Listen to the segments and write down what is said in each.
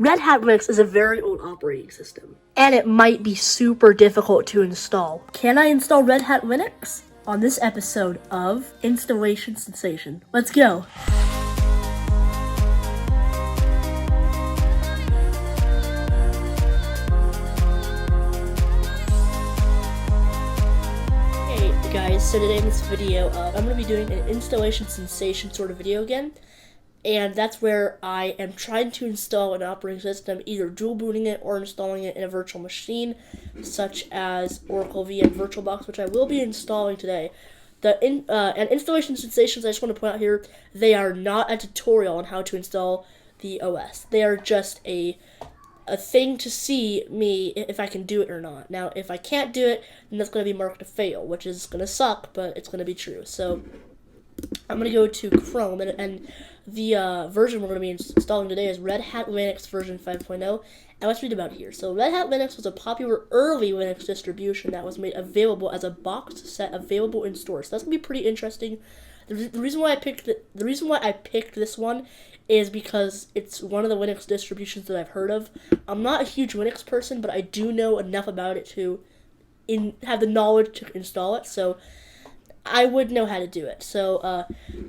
Red Hat Linux is a very old operating system, and it might be super difficult to install. Can I install Red Hat Linux? On this episode of Installation Sensation. Let's go! Hey guys, so today in this video, I'm going to be doing an Installation Sensation sort of video again. And that's where I am trying to install an operating system, either dual booting it or installing it in a virtual machine, such as Oracle VM VirtualBox, which I will be installing today. And Installation Sensations, I just want to point out here, they are not a tutorial on how to install the OS. They are just a thing to see me if I can do it or not. Now, if I can't do it, then that's going to be marked a fail, which is going to suck, but it's going to be true. So I'm going to go to Chrome, and the version we're going to be installing today is Red Hat Linux version 5.0, and let's read about it here. So Red Hat Linux was a popular early Linux distribution that was made available as a boxed set available in stores. So that's going to be pretty interesting. The reason why I picked this one is because it's one of the Linux distributions that I've heard of. I'm not a huge Linux person, but I do know enough about it to have the knowledge to install it, so I would know how to do it. So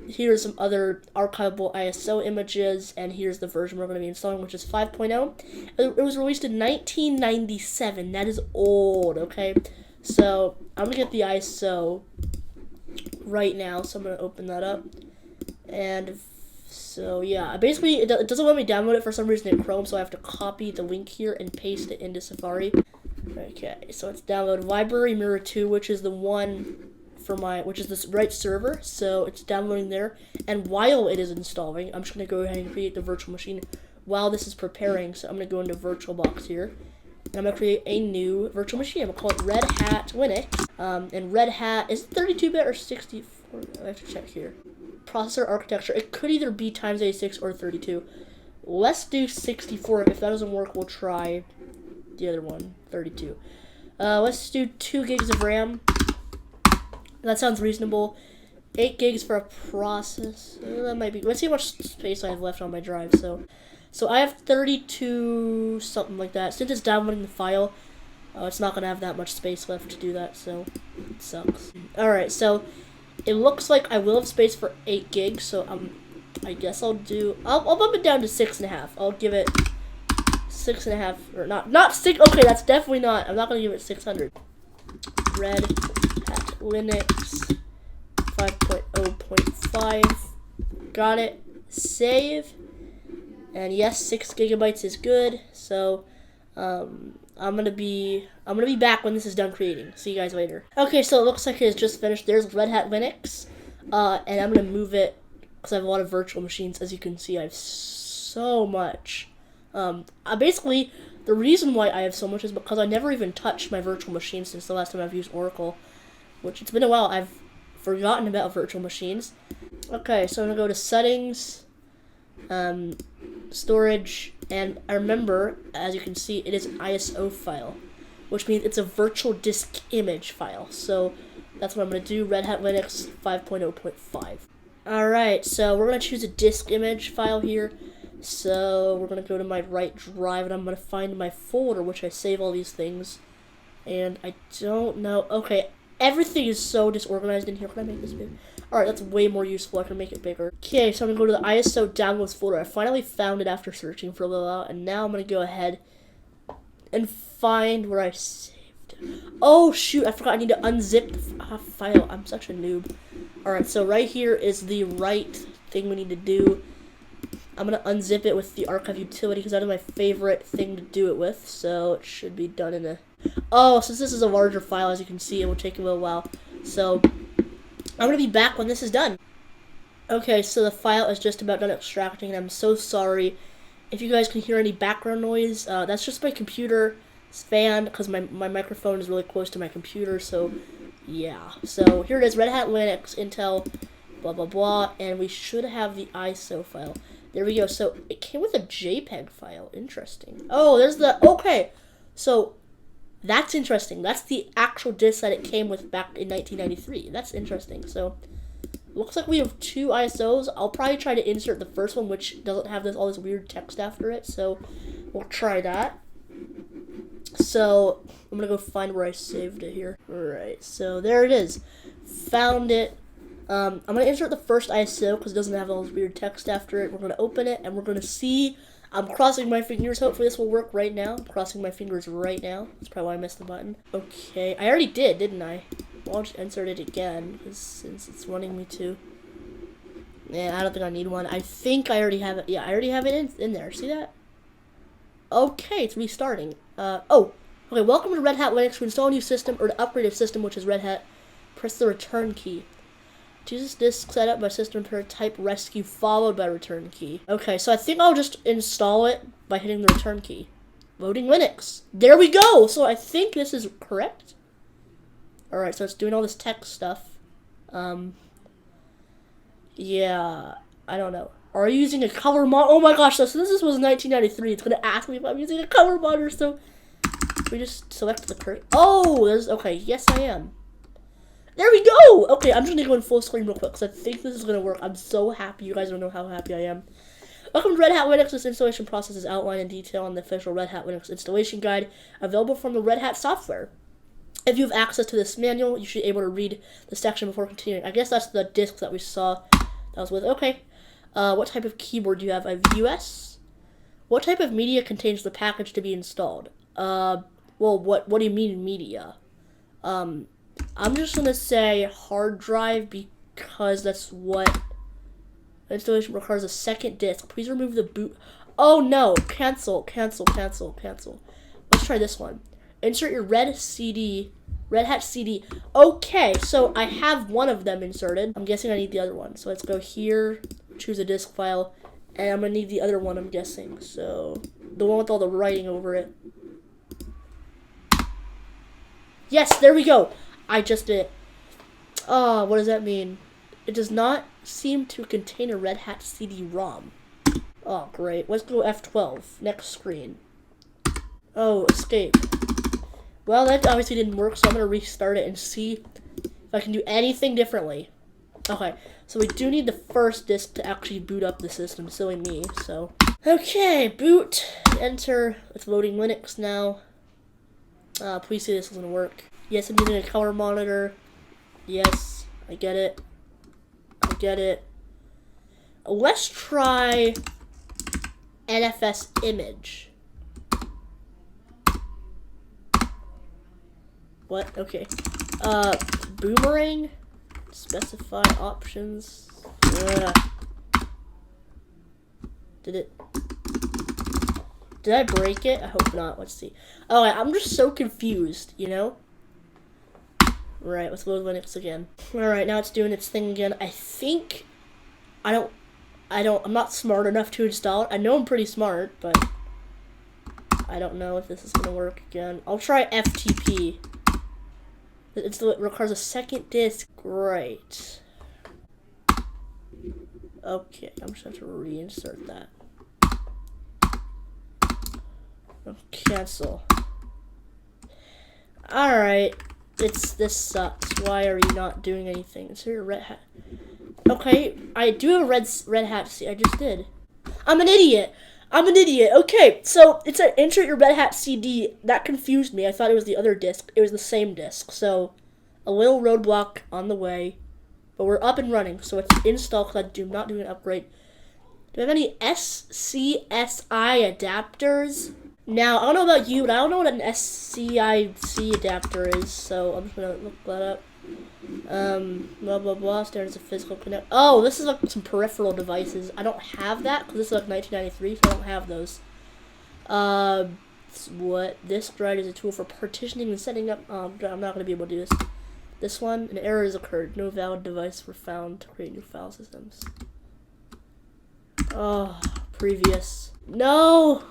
here's some other archivable ISO images, and here's the version we're going to be installing, which is 5.0. It was released in 1997. That is old, okay? So I'm going to get the ISO right now, so I'm going to open that up. And so, yeah, basically it doesn't let me download it for some reason in Chrome, so I have to copy the link here and paste it into Safari. Okay, so it's download Library Mirror 2, which is the one which is this right server, so it's downloading there. And while it is installing, I'm just going to go ahead and create the virtual machine while this is preparing. So I'm going to go into VirtualBox here, and I'm going to create a new virtual machine. I'm going to call it Red Hat Linux. And Red Hat, is it 32-bit or 64? I have to check here. Processor architecture, it could either be x86 or 32. Let's do 64. If that doesn't work, we'll try the other one, 32. Let's do 2 gigs of RAM. That sounds reasonable. 8 gigs for a process. That might be. Let's see how much space I have left on my drive. So I have 32, something like that. Since it's downloading the file, it's not gonna have that much space left to do that. So it sucks. All right. So it looks like I will have space for 8 gigs. So I guess I'll bump it down to 6.5. I'll give it 6.5 or not 6. Okay, that's definitely not. I'm not gonna give it 600. Red Linux 5.0.5. Got it. Save. And yes, 6 gigabytes is good. So I'm gonna be back when this is done creating. See you guys later. Okay, so it looks like it's just finished. There's Red Hat Linux, and I'm gonna move it because I have a lot of virtual machines. As you can see, I have so much. Basically, the reason why I have so much is because I never even touched my virtual machine since the last time I've used Oracle. Which it's been a while. I've forgotten about virtual machines. Okay, so I'm gonna go to settings, storage, and I remember, as you can see, it is an ISO file, which means it's a virtual disk image file. So that's what I'm gonna do. Red Hat Linux 5.0.5. All right, so we're gonna choose a disk image file here. So we're gonna go to my right drive, and I'm gonna find my folder, which I save all these things. And I don't know. Okay. Everything is so disorganized in here. Can I make this big? Alright, that's way more useful. I can make it bigger. Okay, so I'm going to go to the ISO downloads folder. I finally found it after searching for a little while. And now I'm going to go ahead and find where I saved it. Oh, shoot. I forgot I need to unzip the file. I'm such a noob. Alright, so right here is the right thing we need to do. I'm going to unzip it with the archive utility because that is my favorite thing to do it with. So it should be done in a... Oh, since this is a larger file, as you can see, it will take a little while. So I'm going to be back when this is done. Okay, so the file is just about done extracting, and I'm so sorry if you guys can hear any background noise. That's just my computer fan, because my microphone is really close to my computer, so yeah. So here it is, Red Hat Linux, Intel, blah, blah, blah, and we should have the ISO file. There we go. So it came with a JPEG file. Interesting. Oh, there's the... Okay, so... That's interesting. That's the actual disk that it came with back in 1993. That's interesting. So, looks like we have 2 ISOs. I'll probably try to insert the first one, which doesn't have all this weird text after it. So, We'll try that. So I'm gonna go find where I saved it here. Alright, so there it is. Found it. I'm gonna insert the first ISO because it doesn't have all this weird text after it. We're gonna open it and we're gonna see. I'm crossing my fingers. Hopefully this will work right now. I'm crossing my fingers right now. That's probably why I missed the button. Okay, I already did, didn't I? Well, I'll just insert it again since it's wanting me to. Yeah, I don't think I need one. I think I already have it. Yeah, I already have it in there. See that? Okay, it's restarting. Okay, welcome to Red Hat Linux. To install a new system or to upgrade a system, which is Red Hat, press the return key. To use this disk setup, my system repair type rescue followed by return key. Okay, so I think I'll just install it by hitting the return key. Loading Linux. There we go! So I think this is correct. Alright, so it's doing all this tech stuff. Yeah, I don't know. Are you using a color monitor? Oh my gosh, so since this was 1993, it's going to ask me if I'm using a color monitor, so we just select the correct. Oh, okay, yes I am. There we go! Okay, I'm just going to go in full screen real quick, because I think this is going to work. I'm so happy. You guys don't know how happy I am. Welcome to Red Hat Linux. This installation process is outlined in detail on the official Red Hat Linux installation guide, available from the Red Hat software. If you have access to this manual, you should be able to read the section before continuing. I guess that's the disk that we saw that was with. Okay. What type of keyboard do you have? I have US. What type of media contains the package to be installed? Well, what do you mean media? I'm just gonna say hard drive because that's what installation requires. A second disk. Please remove the boot. Oh no! Cancel. Let's try this one. Insert your Red Hat CD. Okay, so I have one of them inserted. I'm guessing I need the other one. So let's go here, choose a disk file, and I'm gonna need the other one, I'm guessing. So the one with all the writing over it. Yes, there we go. I just did it. Oh, what does that mean? It does not seem to contain a Red Hat CD-ROM. Oh, great. Let's go F12. Next screen. Oh, escape. Well, that obviously didn't work, so I'm going to restart it and see if I can do anything differently. Okay, so we do need the first disk to actually boot up the system. Silly me, so. Okay, boot. Enter. It's loading Linux now. Please say this is going to work. Yes, I'm using a color monitor. Yes, I get it. Let's try NFS image. What? Okay. Boomerang. Specify options. Did I break it? I hope not. Let's see. Oh, I'm just so confused, you know? Right, let's load Linux again. Alright, now it's doing its thing again. I think I'm not smart enough to install it. I know I'm pretty smart, but I don't know if this is gonna work again. I'll try FTP. It requires a second disk. Great. Okay, I'm just going to reinsert that. Cancel. Alright. This sucks. Why are you not doing anything? Is there a Red Hat? Okay, I do have a Red Hat. See, I just did. I'm an idiot. Okay, so it's an insert your Red Hat CD. That confused me. I thought it was the other disk. It was the same disk. So a little roadblock on the way. But we're up and running. So it's installed because I do not do an upgrade. Do I have any SCSI adapters? Now, I don't know about you, but I don't know what an SCIC adapter is. So I'm just going to look that up. Blah blah blah. Standards of physical connect. Oh, this is like some peripheral devices. I don't have that because this is like 1993, so I don't have those. What? Disk drive is a tool for partitioning and setting up. I'm not gonna be able to do this. This one, an error has occurred. No valid device were found to create new file systems. Oh, previous. No.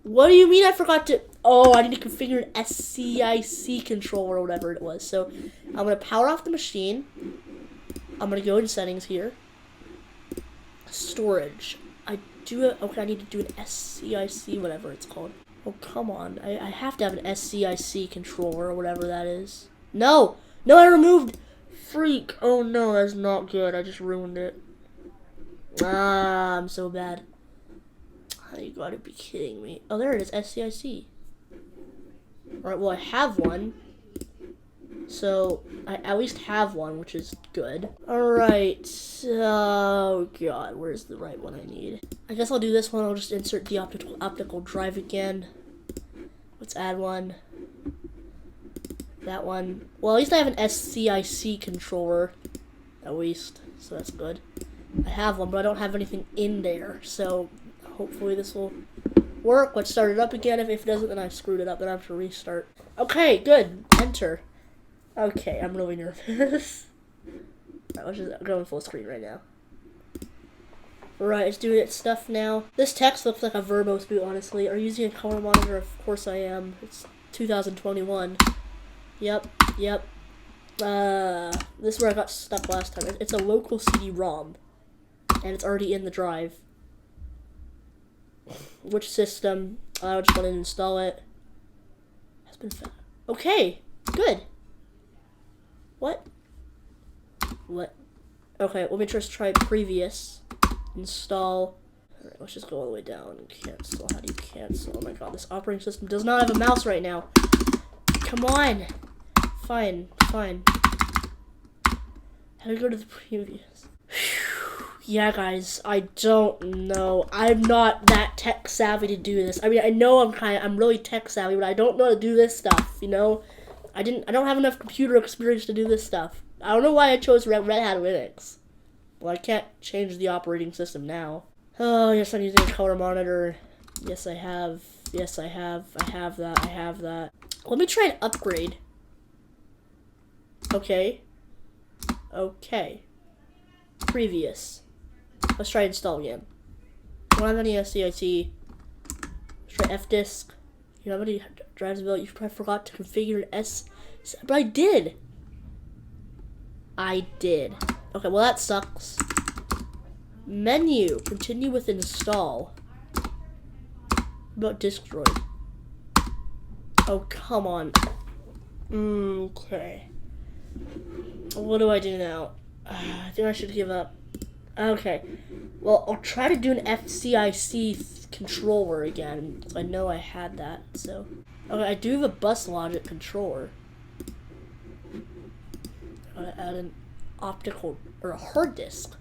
What do you mean I forgot to... Oh, I need to configure an SCIC controller or whatever it was. So, I'm going to power off the machine. I'm going to go in settings here. Storage. Okay, I need to do an SCIC, whatever it's called. Oh, come on. I have to have an SCIC controller or whatever that is. No! No, I removed... Freak. Oh, no, that's not good. I just ruined it. I'm so bad. You gotta be kidding me. Oh, there it is, SCIC. Alright, well, I have one. So, I at least have one, which is good. Alright, oh god, where's the right one I need? I guess I'll do this one. I'll just insert the optical drive again. Let's add one. That one. Well, at least I have an SCIC controller. At least, so that's good. I have one, but I don't have anything in there, so hopefully this will work. Let's start it up again. If it doesn't, then I screwed it up. Then I have to restart. Okay, good. Enter. Okay, I'm really nervous. Let's just go in full screen right now. Right, it's doing its stuff now. This text looks like a verbose boot, honestly. Are you using a color monitor? Of course I am. It's 2021. Yep. This is where I got stuck last time. It's a local CD-ROM. And it's already in the drive. Which system? I just want to install it. Has been found. Okay, good. What? Okay, let me just try previous. Install. Alright, let's just go all the way down and cancel. How do you cancel? Oh my god, this operating system does not have a mouse right now. Come on. Fine. How do we go to the previous? Yeah, guys, I don't know. I'm not that tech savvy to do this. I mean, I know I'm really tech savvy, but I don't know how to do this stuff, you know? I don't have enough computer experience to do this stuff. I don't know why I chose Red Hat Linux. Well, I can't change the operating system now. Oh, yes, I'm using a color monitor. Yes, I have. I have that. Let me try an upgrade. Okay. Previous. Let's try install again. I don't have any SCIC. Let's try FDisk. You know how many drives available? You probably forgot to configure an but I did. Okay, well that sucks. Menu. Continue with install. What about disk droid? Oh, come on. Okay. What do I do now? I think I should give up. Okay. Well, I'll try to do an SCIC controller again. So I know I had that, so. Okay, I do have a bus logic controller. I'm gonna add an optical, or a hard disk.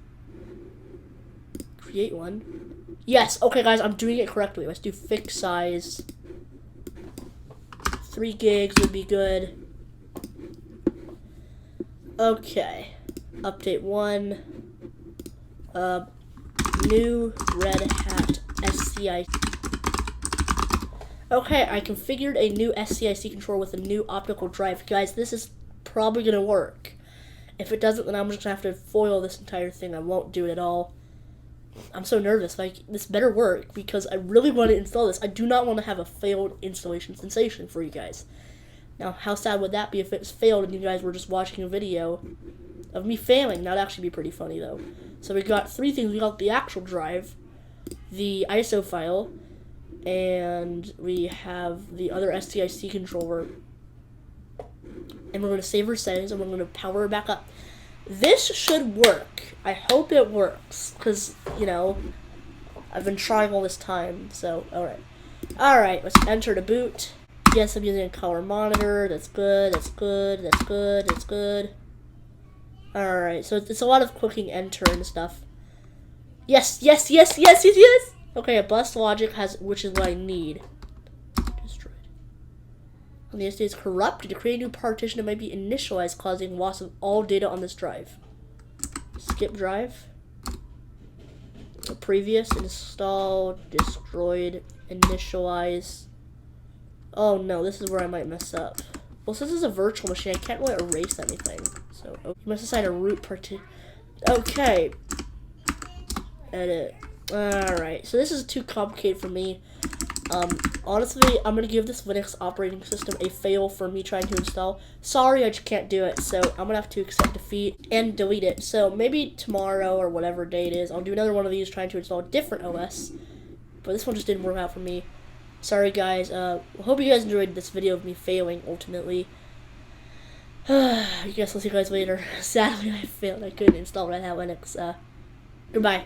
Create one. Yes, okay guys, I'm doing it correctly. Let's do fixed size. 3 gigs would be good. Okay. Update 1. New Red Hat SCIC. Okay, I configured a new SCIC controller with a new optical drive. Guys, this is probably gonna work. If it doesn't, then I'm just gonna have to foil this entire thing. I won't do it at all. I'm so nervous. Like, this better work because I really want to install this. I do not want to have a failed installation sensation for you guys. Now, how sad would that be if it's failed and you guys were just watching a video of me failing? That'd actually be pretty funny, though. So we got 3 things. We got the actual drive, the ISO file, and we have the other SCIC controller. And we're going to save our settings, and we're going to power her back up. This should work. I hope it works, because, you know, I've been trying all this time, so, alright. Alright, let's enter to boot. Yes, I'm using a color monitor. That's good. Alright, so it's a lot of clicking enter and stuff. Yes. Okay, a bus logic has, which is what I need. Destroyed. On the SD is corrupted. To create a new partition, it might be initialized, causing loss of all data on this drive. Skip drive. The previous, install, destroyed, initialize. Oh no, this is where I might mess up. Well, since it's a virtual machine, I can't really erase anything. So, you must assign a root partition. Okay. Edit. Alright, so this is too complicated for me. Honestly, I'm gonna give this Linux operating system a fail for me trying to install. Sorry, I just can't do it, so I'm gonna have to accept defeat and delete it. So maybe tomorrow or whatever day it is, I'll do another one of these trying to install a different OS. But this one just didn't work out for me. Sorry guys, hope you guys enjoyed this video of me failing, ultimately. I guess I'll see you guys later. Sadly, I failed. I couldn't install Red Hat Linux. Goodbye.